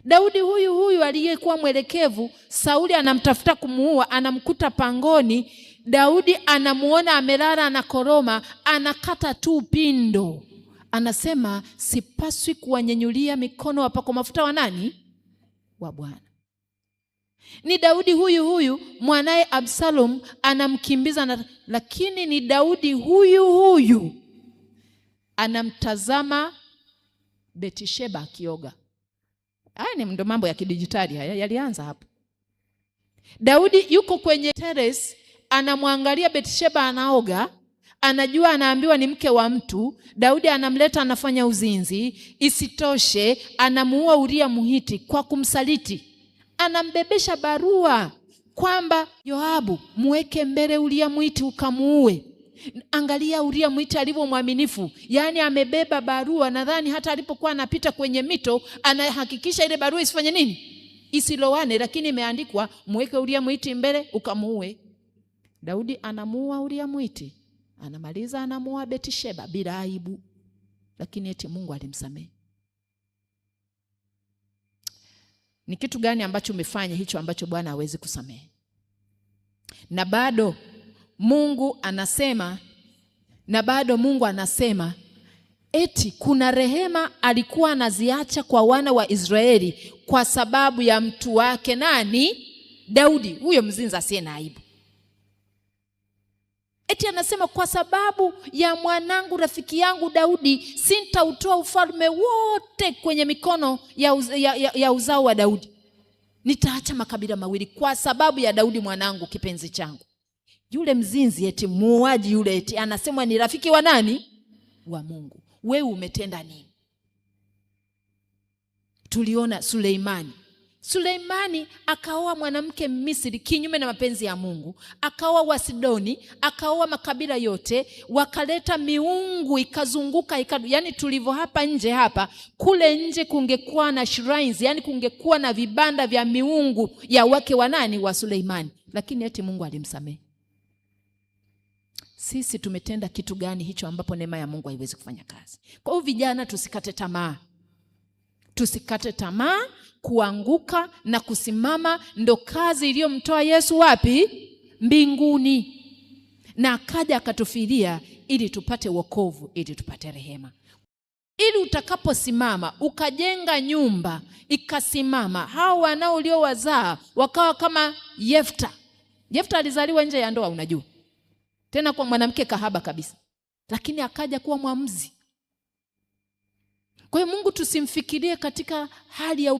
Daudi huyu aliyekuwa mwelekevu, Sauli anamtafuta kumuua, anamkuta pangoni. Daudi anamuona amelala anakoroma, anakata tu pindo. Anasema sipaswi kuwanyenyulia mikono wapako mafuta wa nani? Wa Bwana. Ni Daudi huyu mwanae Absalom anamkimbiza, lakini ni Daudi huyu anamtazama Betisheba akioga. Haya ni ndo mambo ya kidijitali haya, yalianza hapo. Daudi yuko kwenye terrace, anamwangalia Betisheba anaoga, anajua anaambiwa ni mke wa mtu. Daudi anamleta, anafanya uzinzi. Isitoshe anamuua Uria Mhiti kwa kumsaliti. Anambebesha barua kwamba Yoabu, muweke mbele Uria Mhiti ukamuue. Angalia Uria Mhiti alivyo mwaminifu. Yaani amebeba barua, nadhani hata alipokuwa anapita kwenye mito anahakikisha ile barua isifanye nini? Isilowane, lakini imeandikwa muweke Uria Mhiti mbele ukamuue. Daudi anamuua Uria Mhiti, anamaliza anamuua Betisheba bila aibu, lakini eti Mungu alimsamehe. Ni kitu gani ambacho umefanya hicho ambacho Bwana hawezi kusamehe? Na bado Mungu anasema eti kuna rehema alikuwa anaziacha kwa wana wa Israeli kwa sababu ya mtu wake nani? Daudi, huyo mzinzi asiye na aibu. Eti anasema kwa sababu ya mwanangu rafiki yangu Daudi sintautoa ufalme wote kwenye mikono ya uzao wa Daudi. Nitaacha makabila mawili kwa sababu ya Daudi mwanangu kipenzi changu. Yule mzinzi eti muuaji yule eti anasema ni rafiki wa nani? Wa Mungu. Wewe umetenda nini? Tuliona Suleimani akaoa mwanamke Misri kinyume na mapenzi ya Mungu, akaoa Wasidoni, akaoa makabila yote, wakaleta miungu ikazunguka yani tulivyo hapa nje hapa, kule nje kungekuwa na shrines, yani kungekuwa na vibanda vya miungu ya wake wa nani? Wa Suleimani. Lakini eti Mungu alimsamehe. Sisi tumetenda kitu gani hicho ambapo neema ya Mungu haiwezi kufanya kazi? Kwa hiyo vijana, tusikate tamaa. Tusikate tamaa. Kuanguka na kusimama ndo kazi iliyomtoa Yesu wapi? Mbinguni. Na akaja akatufilia ili tupate wokovu, ili tupate rehema. Ili utakaposimama ukajenga nyumba ikasimama, hao wanao uliowazaa wakawa kama Yefta. Yefta alizaliwa nje ya ndoa, unajua, tena kwa mwanamke kahaba kabisa, lakini akaja kuwa mwamuzi. Kwa hiyo Mungu tusimfikirie katika hali ya